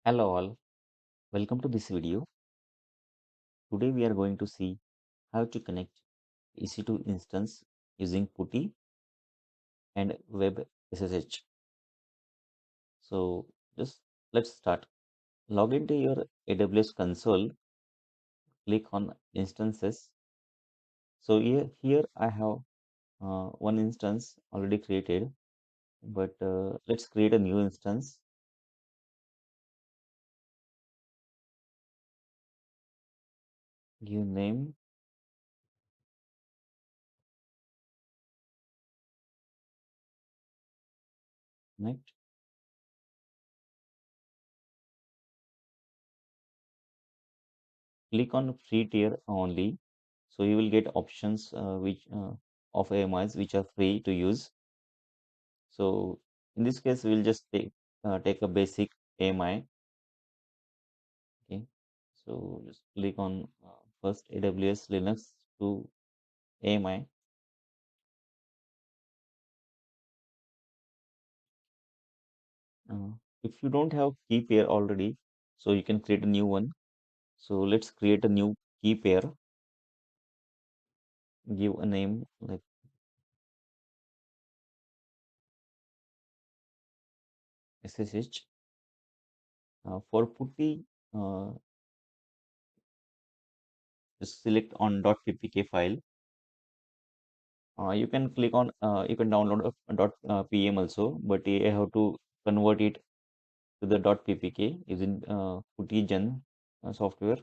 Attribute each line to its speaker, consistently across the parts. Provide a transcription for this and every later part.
Speaker 1: Hello all, welcome to this video. Today we are going to see how to connect EC2 instance using Putty and Web SSH. So just let's start. Log into your AWS console, click on instances. So here I have one instance already created, but let's create a new instance. Give name, connect. Click on free tier only. So you will get options which of AMIs which are free to use. So in this case, we'll just take a basic AMI. Okay. So just click on first AWS Linux to AMI. Uh, if you don't have key pair already, so you can create a new one. So let's create a new key pair. Give a name like SSH. For Putty, just select on .ppk file. You can click on you can download a .pm also, but you have to convert it to the .ppk using Putty software.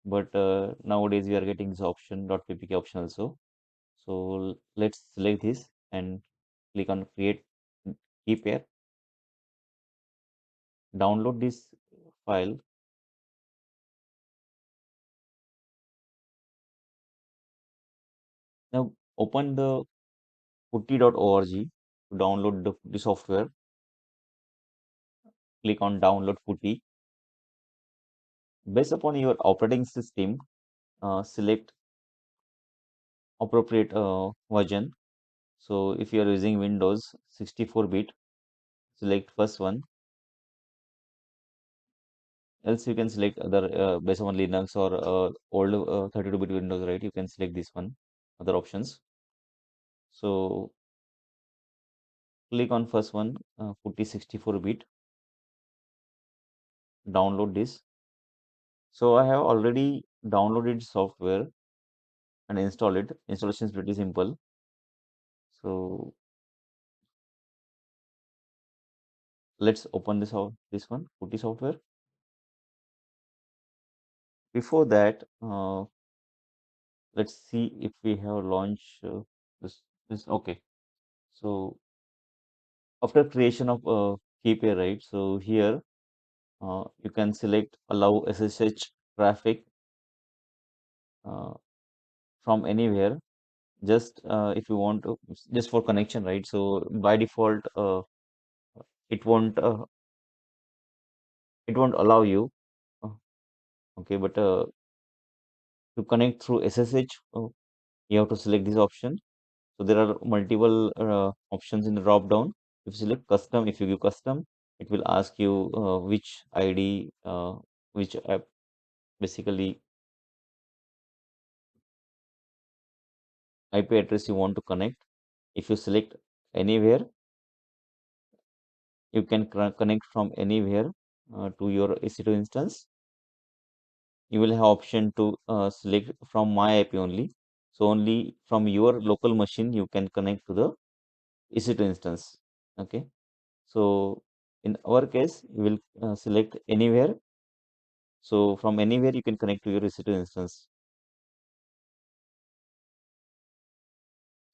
Speaker 1: But nowadays we are getting this option .ppk option also. So let's select this and click on create key pair. Download this file. Now open the putty.org to download the software. Click on download Putty. Based upon your operating system, select appropriate version. So if you are using Windows 64-bit, select first one. Else you can select other based on Linux or old 32-bit Windows, right? You can select this one, other options. So click on first one, 64-bit, download this. So I have already downloaded software and installed it. Installation is pretty simple. So let's open this one, Putty software. Before that, let's see if we have launched this. Okay. So after creation of key pair, right? So here you can select allow SSH traffic uh, from anywhere. Just if you want to, just for connection, right? So by default, it won't uh, it won't allow you. uh, Okay, but to connect through SSH, you have to select this option. So there are multiple options in the drop down. If you select custom, if you give custom, it will ask you which ID, which app, basically IP address you want to connect. If you select anywhere, you can connect from anywhere to your EC2 instance. You will have option to select from my IP only. So only from your local machine you can connect to the EC2 instance. Okay. So in our case, you will select anywhere. So from anywhere you can connect to your EC2 instance.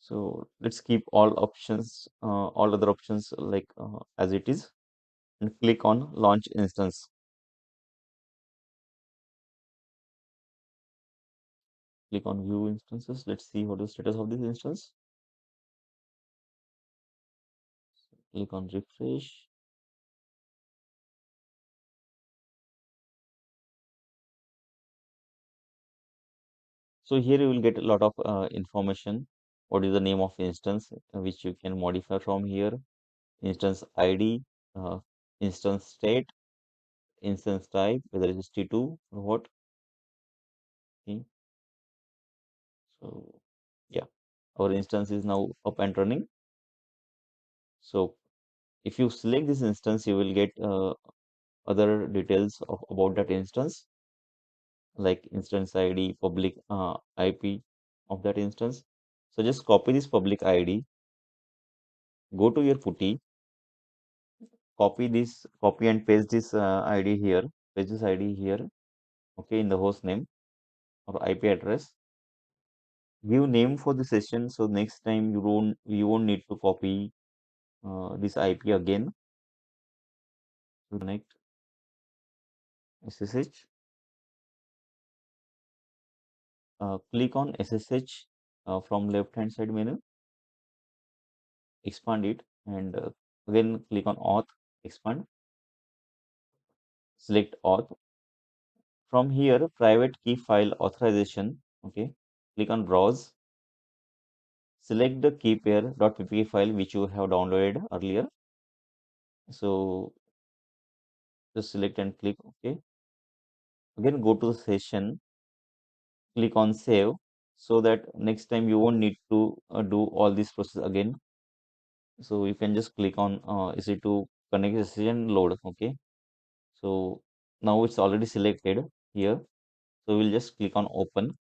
Speaker 1: So let's keep all other options like as it is, and click on launch instance. Click on view instances. Let's see what is the status of this instance. Click on refresh. So here you will get a lot of information. What is the name of instance which you can modify from here? Instance ID, instance state, instance type, whether it's T2 or what. Okay. So yeah, our instance is now up and running. So if you select this instance, you will get other details about that instance, like instance ID, public IP of that instance. So just copy this public ID, go to your Putty, copy and paste this ID here, paste this ID here, okay, in the host name or IP address. Give name for the session, so next time you won't need to copy this IP again. So connect SSH. Click on SSH from left hand side menu, expand it, and again click on auth, expand, select auth. From here, private key file authorization, okay, click on browse, select the key pair.ppk file which you have downloaded earlier. So just select and click OK. Again, go to the session, click on save, so that next time you won't need to do all this process again. So you can just click on EC2 connect session load. Okay. So now it's already selected here. So we'll just click on open.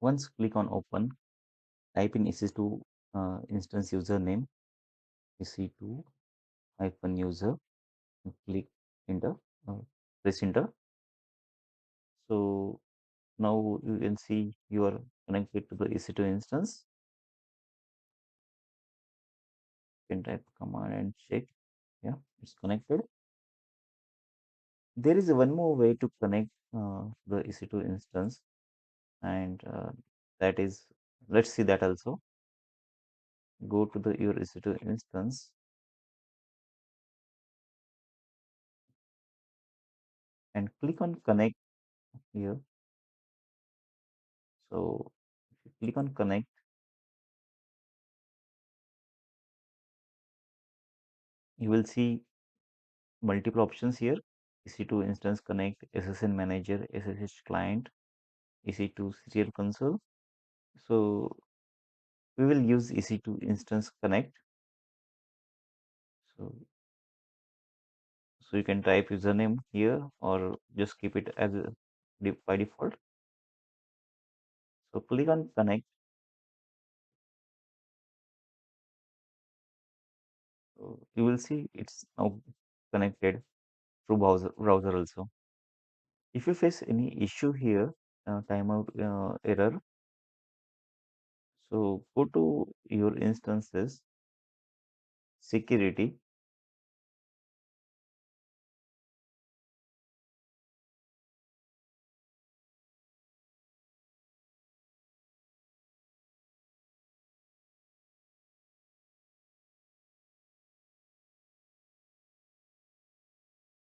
Speaker 1: Once click on open, type in EC2 instance username, EC2 hyphen user, and click enter, uh, press enter. So now you can see you are connected to the EC2 instance. You can type command and check. Yeah, it's connected. There is one more way to connect the EC2 instance, and that is, let's see that also. Go to the your EC2 instance and click on connect here. So if you click on connect, you will see multiple options here. EC2 instance connect, SSN manager, SSH client, EC2 serial console. So we will use EC2 instance connect. So you can type username here or just keep it as by default. So click on connect. So you will see it's now connected through browser also. If you face any issue here, timeout error, so go to your instances, security,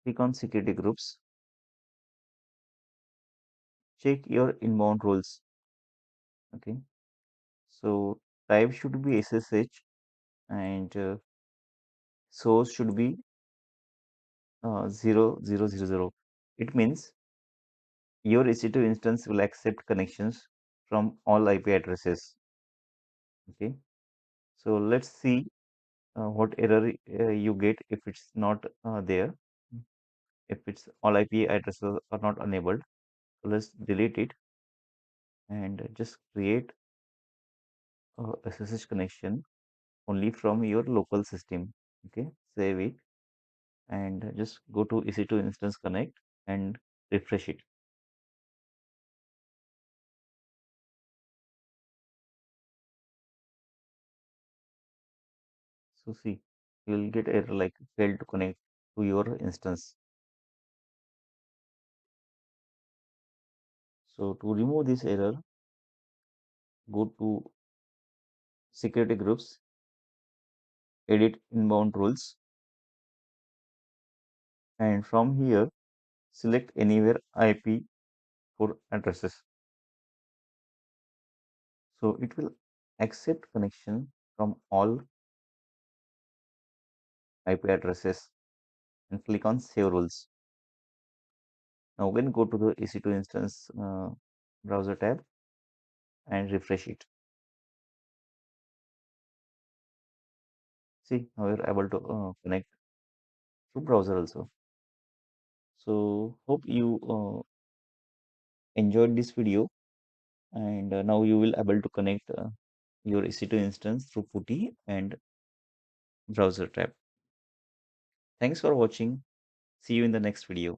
Speaker 1: click on security groups, check your inbound rules. Okay, so type should be SSH and source should be 0000. It means your EC2 instance will accept connections from all IP addresses. Okay, so let's see what error you get if it's not there. If it's all IP addresses are not enabled, so let's delete it and just create a SSH connection only from your local system. Okay, save it and just go to EC2 instance connect and refresh it. So see, you will get error like failed to connect to your instance. So to remove this error, go to security groups, edit inbound rules, and from here select anywhere IP for addresses. So it will accept connection from all IP addresses and click on Save Rules. Now again go to the EC2 instance browser tab and refresh it. See, now you're able to connect through browser also. So hope you enjoyed this video, and now you will able to connect your EC2 instance through Putty and browser tab. Thanks for watching. See you in the next video.